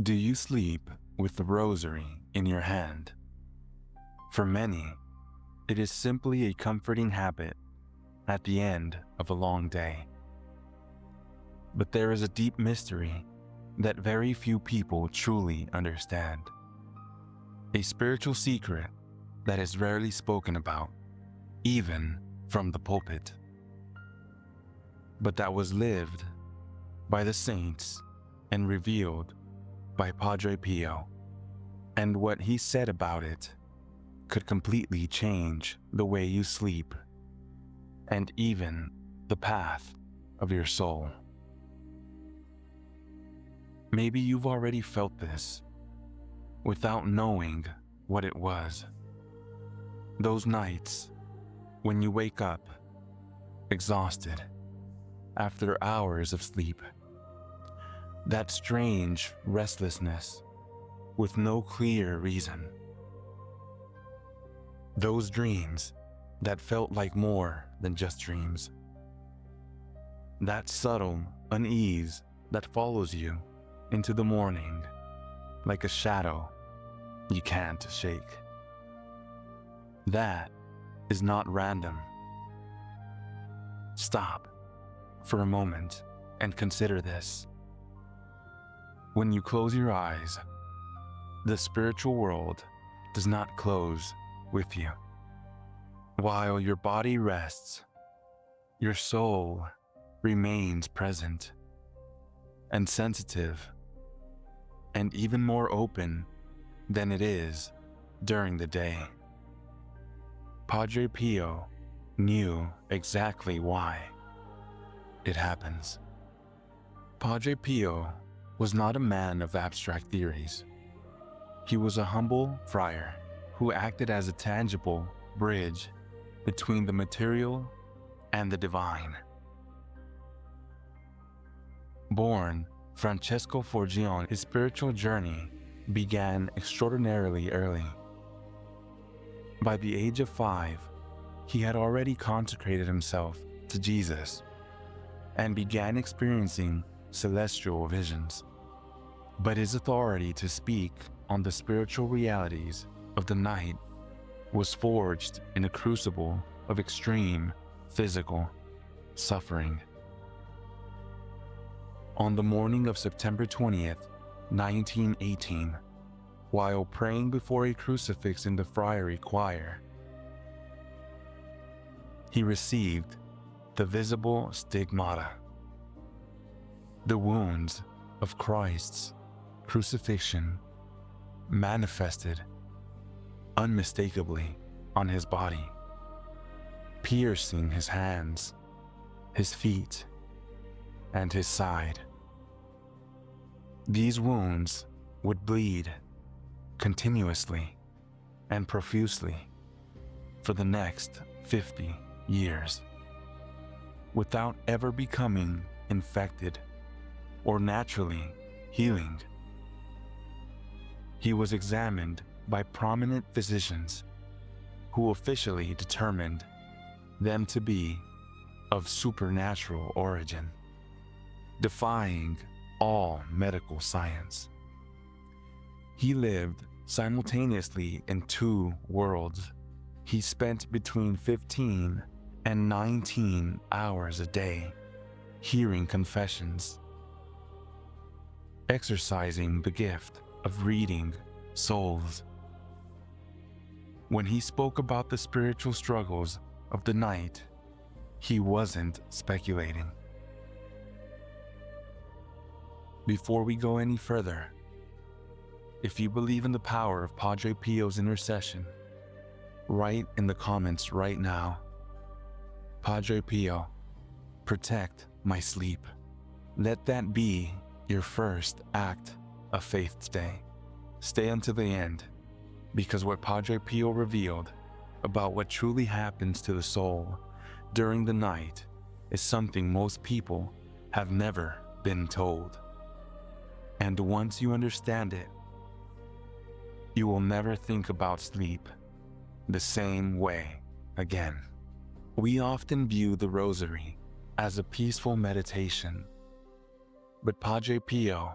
Do you sleep with the Rosary in your hand? For many, it is simply a comforting habit at the end of a long day. But there is a deep mystery that very few people truly understand. A spiritual secret that is rarely spoken about, even from the pulpit. But that was lived by the saints and revealed by Padre Pio, and what he said about it could completely change the way you sleep and even the path of your soul. Maybe you've already felt this without knowing what it was. Those nights when you wake up exhausted after hours of sleep. That strange restlessness with no clear reason. Those dreams that felt like more than just dreams. That subtle unease that follows you into the morning like a shadow you can't shake. That is not random. Stop for a moment and consider this. When you close your eyes, the spiritual world does not close with you. While your body rests, your soul remains present and sensitive and even more open than it is during the day. Padre Pio knew exactly why it happens. Padre Pio was not a man of abstract theories. He was a humble friar who acted as a tangible bridge between the material and the divine. Born Francesco Forgione, his spiritual journey began extraordinarily early. By the age of 5, he had already consecrated himself to Jesus and began experiencing celestial visions. But his authority to speak on the spiritual realities of the night was forged in a crucible of extreme physical suffering. On the morning of September 20th, 1918, while praying before a crucifix in the friary choir, he received the visible stigmata, the wounds of Christ's crucifixion manifested unmistakably on his body, piercing his hands, his feet, and his side. These wounds would bleed continuously and profusely for the next 50 years, without ever becoming infected or naturally healing. He was examined by prominent physicians who officially determined them to be of supernatural origin, defying all medical science. He lived simultaneously in 2 worlds. He spent between 15 and 19 hours a day hearing confessions, exercising the gift of reading souls. When he spoke about the spiritual struggles of the night, he wasn't speculating. Before we go any further, if you believe in the power of Padre Pio's intercession, write in the comments right now, Padre Pio, protect my sleep. Let that be your first act of faith today. Stay until the end, because what Padre Pio revealed about what truly happens to the soul during the night is something most people have never been told. And once you understand it, you will never think about sleep the same way again. We often view the Rosary as a peaceful meditation, but Padre Pio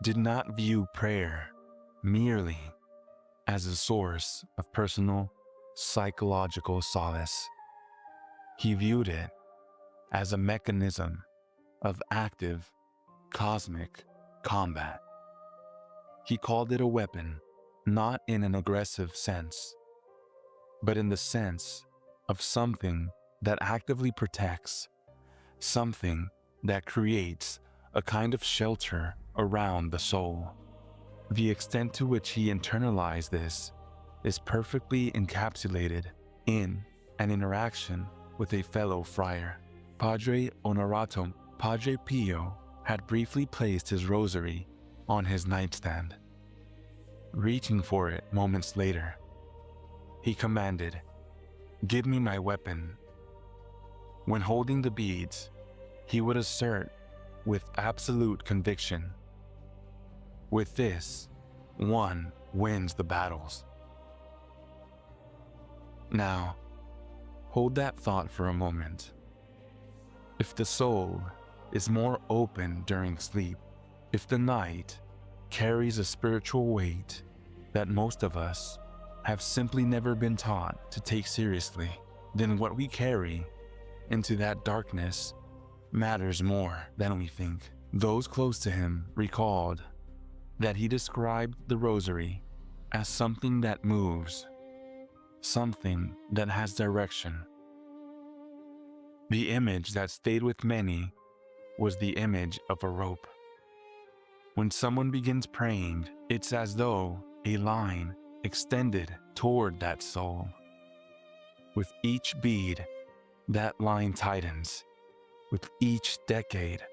did not view prayer merely as a source of personal psychological solace. He viewed it as a mechanism of active cosmic combat. He called it a weapon, not in an aggressive sense, but in the sense of something that actively protects, something that creates a kind of shelter around the soul. The extent to which he internalized this is perfectly encapsulated in an interaction with a fellow friar. Padre Onorato, Padre Pio, had briefly placed his rosary on his nightstand. Reaching for it moments later, he commanded, "Give me my weapon." When holding the beads, he would assert with absolute conviction, "With this, one wins the battles." Now, hold that thought for a moment. If the soul is more open during sleep, if the night carries a spiritual weight that most of us have simply never been taught to take seriously, then what we carry into that darkness matters more than we think. Those close to him recalled that he described the rosary as something that moves, something that has direction. The image that stayed with many was the image of a rope. When someone begins praying, it's as though a line extended toward that soul. With each bead, that line tightens. With each decade,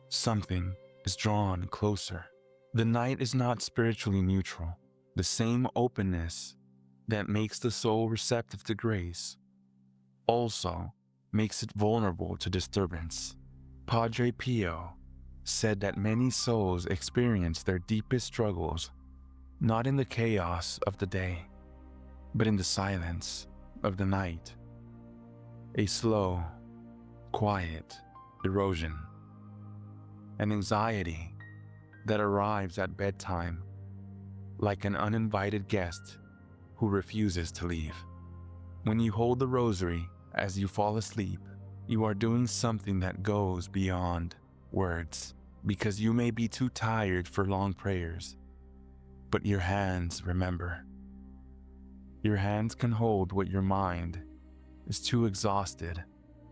something is drawn closer. The night is not spiritually neutral. The same openness that makes the soul receptive to grace also makes it vulnerable to disturbance. Padre Pio said that many souls experience their deepest struggles not in the chaos of the day, but in the silence of the night. A slow, quiet erosion, an anxiety that arrives at bedtime like an uninvited guest who refuses to leave. When you hold the rosary as you fall asleep, you are doing something that goes beyond words, because you may be too tired for long prayers, but your hands remember. Your hands can hold what your mind is too exhausted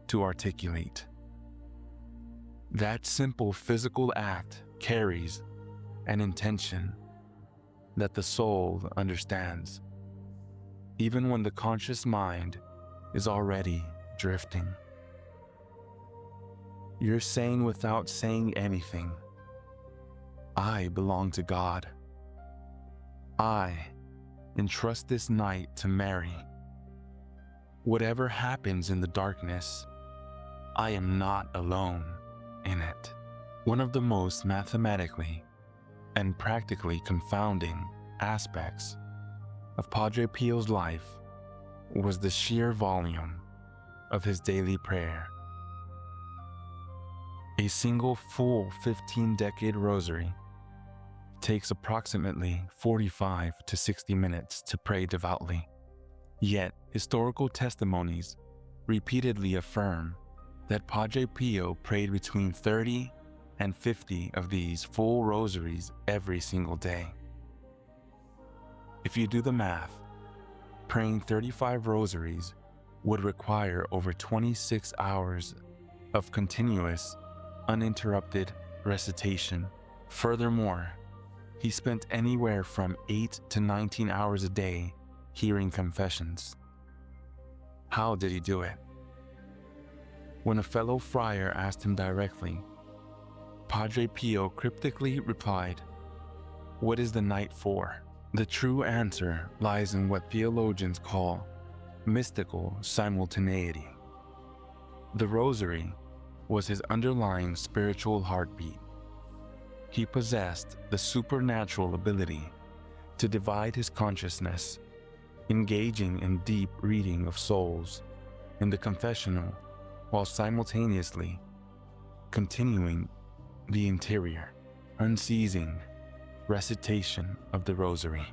to articulate. That simple physical act carries an intention that the soul understands, even when the conscious mind is already drifting. You're saying without saying anything, "I belong to God. I entrust this night to Mary. Whatever happens in the darkness, I am not alone in it." One of the most mathematically and practically confounding aspects of Padre Pio's life was the sheer volume of his daily prayer. A single full 15-decade rosary takes approximately 45 to 60 minutes to pray devoutly. Yet, historical testimonies repeatedly affirm that Padre Pio prayed between 30 and 50 of these full rosaries every single day. If you do the math, praying 35 rosaries would require over 26 hours of continuous, uninterrupted recitation. Furthermore, he spent anywhere from 8 to 19 hours a day hearing confessions. How did he do it? When a fellow friar asked him directly, Padre Pio cryptically replied, "What is the night for?" The true answer lies in what theologians call mystical simultaneity. The rosary was his underlying spiritual heartbeat. He possessed the supernatural ability to divide his consciousness, engaging in deep reading of souls in the confessional while simultaneously continuing the interior, unceasing recitation of the Rosary.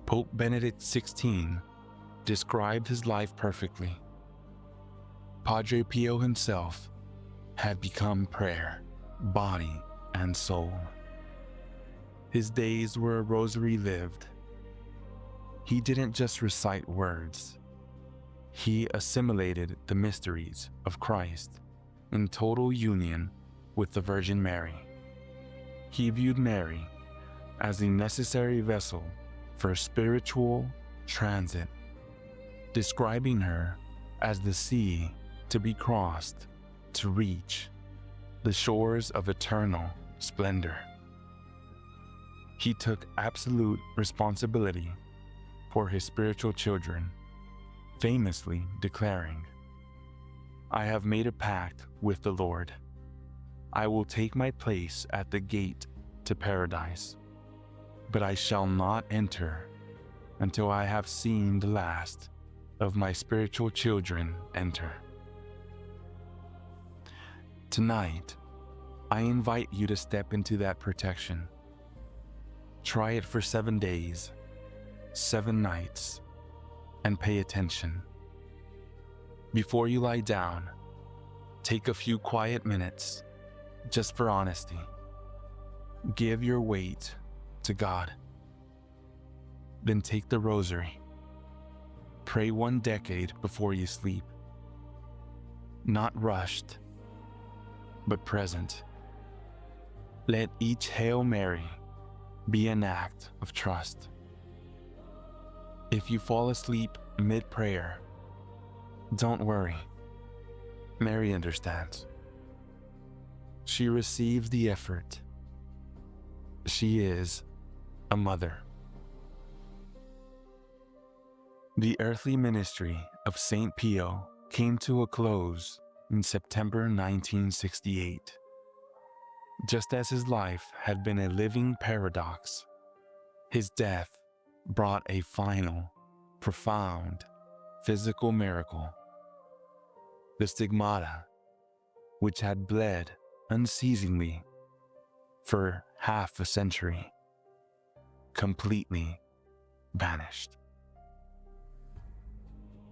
Pope Benedict XVI described his life perfectly. Padre Pio himself had become prayer, body and soul. His days were a rosary lived. He didn't just recite words. He assimilated the mysteries of Christ in total union with the Virgin Mary. He viewed Mary as the necessary vessel for spiritual transit, describing her as the sea to be crossed to reach the shores of eternal splendor. He took absolute responsibility for his spiritual children, famously declaring, "I have made a pact with the Lord. I will take my place at the gate to paradise, but I shall not enter until I have seen the last of my spiritual children enter." Tonight, I invite you to step into that protection. Try it for 7 days, 7 nights, and pay attention. Before you lie down, take a few quiet minutes just for honesty. Give your weight to God. Then take the Rosary. Pray 1 decade before you sleep. Not rushed, but present. Let each Hail Mary be an act of trust. If you fall asleep mid-prayer, don't worry. Mary understands. She receives the effort. She is a mother. The earthly ministry of St. Pio came to a close in September 1968. Just as his life had been a living paradox, his death brought a final, profound, physical miracle. The stigmata, which had bled unceasingly for half a century, completely vanished.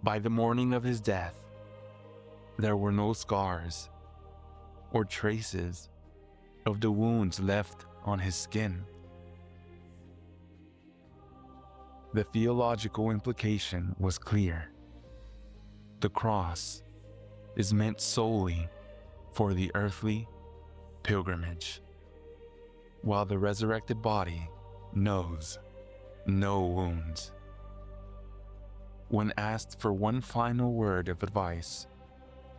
By the morning of his death, there were no scars or traces of the wounds left on his skin. The theological implication was clear. The cross is meant solely for the earthly pilgrimage, while the resurrected body knows no wounds. When asked for one final word of advice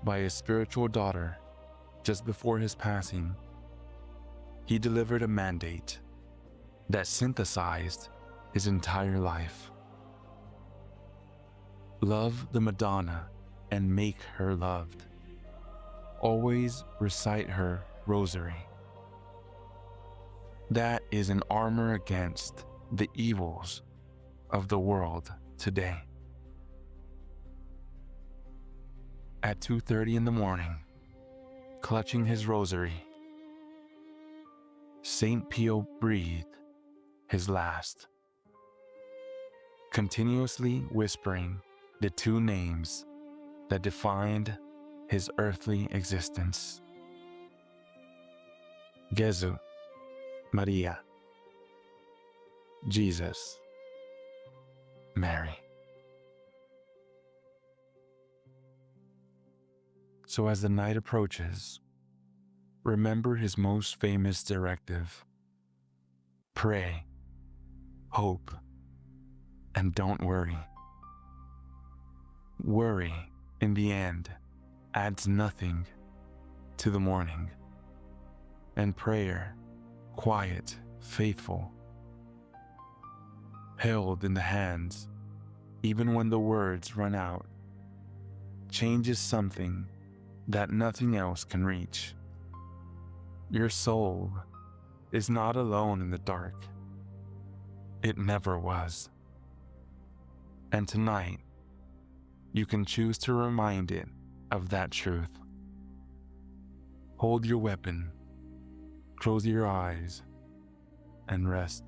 by his spiritual daughter just before his passing, he delivered a mandate that synthesized his entire life. Love the Madonna and make her loved. Always recite her rosary. That is an armor against the evils of the world today. At 2:30 in the morning, clutching his rosary, St. Pio breathed his last, continuously whispering the 2 names that defined his earthly existence: Gesù, Maria, Jesus, Mary. So as the night approaches, remember his most famous directive: pray, hope, and don't worry. Worry, in the end, adds nothing to the morning, and prayer, quiet, faithful, held in the hands, even when the words run out, changes something that nothing else can reach. Your soul is not alone in the dark. It never was. And tonight, you can choose to remind it of that truth. Hold your weapon, Close your eyes and rest